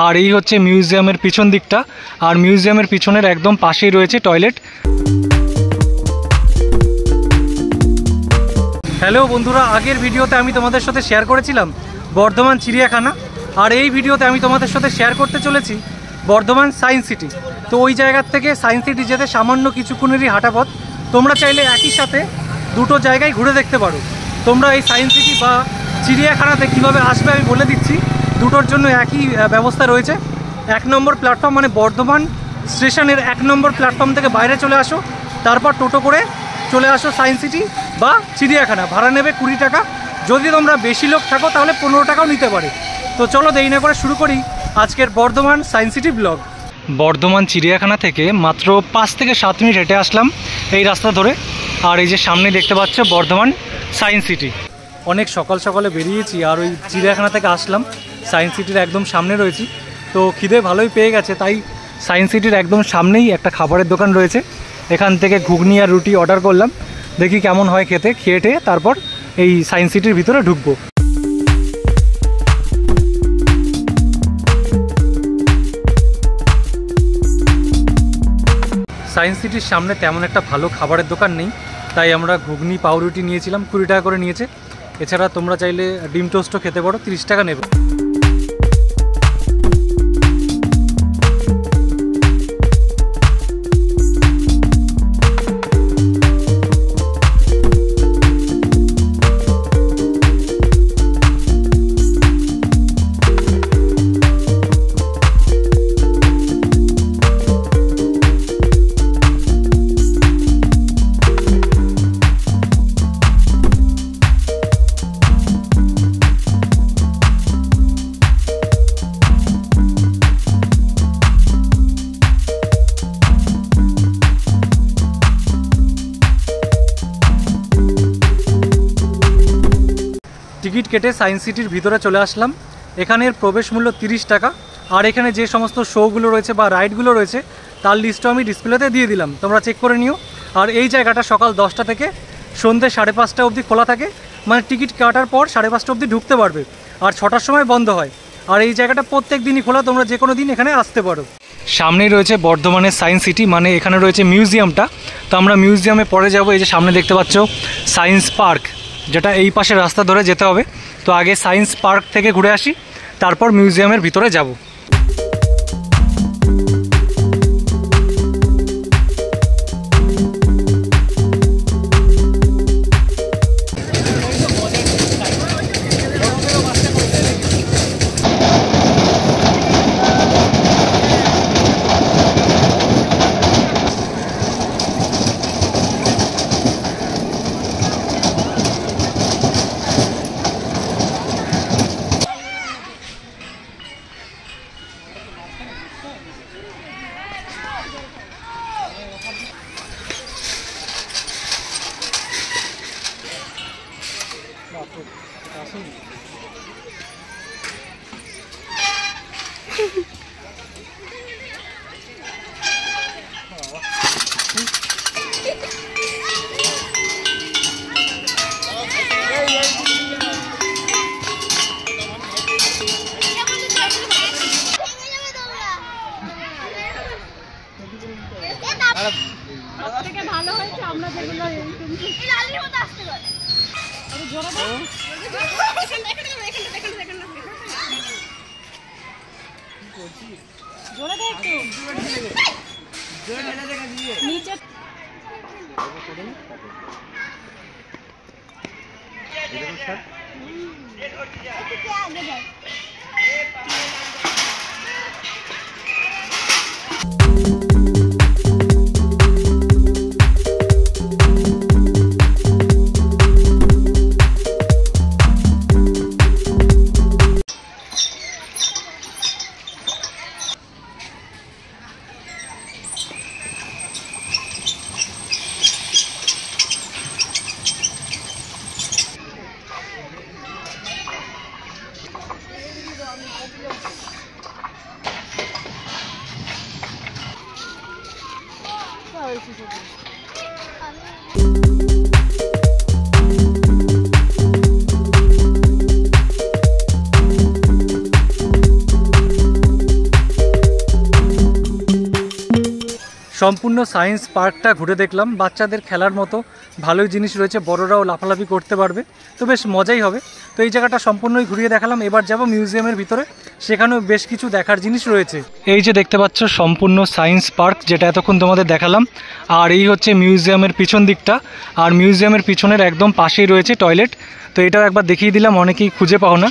আর এই হচ্ছে মিউজিয়ামের পিছন দিকটা। আর মিউজিয়ামের পিছনের একদম পাশেই রয়েছে টয়লেট। হ্যালো বন্ধুরা, আগের ভিডিওতে আমি তোমাদের সাথে শেয়ার করেছিলাম বর্ধমান চিড়িয়াখানা, আর এই ভিডিওতে আমি তোমাদের সাথে শেয়ার করতে চলেছি বর্ধমান সায়েন্স সিটি। তো ওই জায়গার থেকে সায়েন্স সিটি যেতে সামান্য কিছুক্ষণেরই হাঁটা পথ। তোমরা চাইলে একই সাথে দুটো জায়গায় ঘুরে দেখতে পারো। তোমরা এই সায়েন্স সিটি বা চিড়িয়াখানাতে কীভাবে আসবে আমি বলে দিচ্ছি। দুটোর জন্য একই ব্যবস্থা রয়েছে। 1 নম্বর প্ল্যাটফর্ম মানে বর্ধমান স্টেশনের 1 নম্বর প্ল্যাটফর্ম থেকে বাইরে চলে আসো, তারপর টোটো করে চলে আসো সায়েন্স সিটি বা চিড়িয়াখানা। ভাড়া নেবে 20 টাকা। যদি তোমরা বেশি লোক থাকো তাহলে 15 টাকাও নিতে পারে। তো চলো দেরি না করে শুরু করি আজকের Bardhaman science city blog. Bardhaman চিড়িয়াখানা থেকে মাত্র 5 থেকে 7 মিনিট হেঁটে আসলাম এই রাস্তা ধরে। আর এই যে সামনে দেখতে পাচ্ছ বর্ধমান সায়েন্স সিটি। অনেক সকাল সকালে বেরিয়েছি আর ওই চিড়িয়াখানা থেকে আসলাম, সায়েন্স সিটির একদম সামনে রয়েছি। তো খিদে ভালোই পেয়ে গেছে, তাই সায়েন্স সিটির একদম সামনেই একটা খাবারের দোকান রয়েছে। এখান থেকে ঘুগনি আর রুটি অর্ডার করলাম, দেখি কেমন হয় খেতে। খেয়ে তারপর এই সায়েন্স সিটির ভিতরে ঢুকবো। সায়েন্স সিটির সামনে তেমন একটা ভালো খাবারের দোকান নেই, তাই আমরা ঘুগনি পাউরুটি নিয়েছিলাম, 20 টাকা করে নিয়েছে। এছাড়া তোমরা চাইলে ডিম টোস্টও খেতে পারো, 30 টাকা নেবে। টিকিট কেটে সায়েন্স সিটির ভিতরে চলে আসলাম। এখানের প্রবেশ মূল্য 30 টাকা। আর এখানে যে সমস্ত শোগুলো রয়েছে বা রাইডগুলো রয়েছে তার লিস্টও আমি ডিসপ্লেতে দিয়ে দিলাম, তোমরা চেক করে নিও। আর এই জায়গাটা সকাল 10টা থেকে সন্ধ্যে 5:30 অবধি খোলা থাকে, মানে টিকিট কাটার পর 5:30 অবধি ঢুকতে পারবে। আর 6টার সময় বন্ধ হয়। আর এই জায়গাটা প্রত্যেক দিনই খোলা, তোমরা যে কোনো দিন এখানে আসতে পারো। সামনেই রয়েছে বর্ধমানের সায়েন্স সিটি, মানে এখানে রয়েছে মিউজিয়ামটা। তো আমরা মিউজিয়ামে পরে যাব। এই যে সামনে দেখতে পাচ্ছ সায়েন্স পার্ক, যেটা এই পাশে রাস্তা ধরে যেতে হবে। তো আগে সায়েন্স পার্ক থেকে ঘুরে আসি, তারপর মিউজিয়ামের ভিতরে যাব। সম্পূর্ণ সায়েন্স পার্কটা ঘুরে দেখলাম। বাচ্চাদের খেলার মতো ভালোই জিনিস রয়েছে, বড়রাও লাফালাফি করতে পারবে, তো বেশ মজাই হবে। তো এই জায়গাটা সম্পূর্ণই ঘুরিয়ে দেখালাম। এবার যাব মিউজিয়ামের ভিতরে, সেখানেও বেশ কিছু দেখার জিনিস রয়েছে। এই যে দেখতে পাচ্ছ সম্পূর্ণ সায়েন্স পার্ক, যেটা এতক্ষণ তোমাদের দেখালাম। আর এই হচ্ছে মিউজিয়ামের পিছন দিকটা, আর মিউজিয়ামের পিছনের একদম পাশেই রয়েছে টয়লেট। তো এটাও একবার দেখিয়ে দিলাম, অনেকেই খুঁজে পাও না।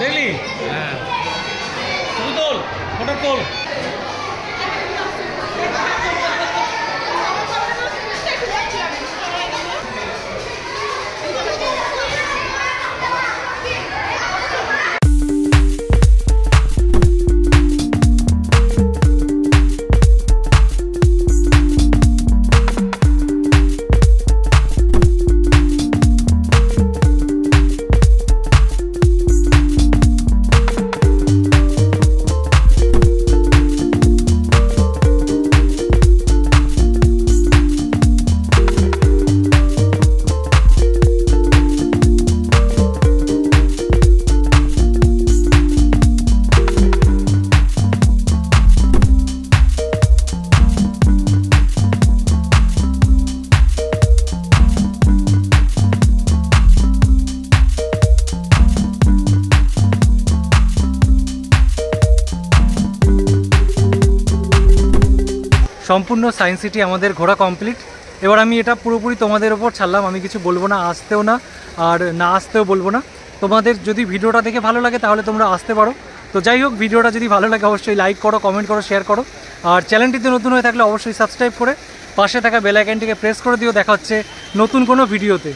দেখলি? হ্যাঁ, তুই তোল, ফটো তোল। সম্পূর্ণ সায়েন্স সিটি আমাদের ঘোরা কমপ্লিট। এবার আমি এটা পুরোপুরি তোমাদের ওপর ছাড়লাম, আমি কিছু বলবো না, আসতেও না আর না আসতেও বলবো না। তোমাদের যদি ভিডিওটা দেখে ভালো লাগে তাহলে তোমরা আসতে পারো। তো যাই হোক, ভিডিওটা যদি ভালো লাগে অবশ্যই লাইক করো, কমেন্ট করো, শেয়ার করো। আর চ্যানেলটিতে নতুন হয়ে থাকলে অবশ্যই সাবস্ক্রাইব করে পাশে থাকা বেল আইকনটিকে প্রেস করে দিও। দেখা হচ্ছে নতুন কোনো ভিডিওতে।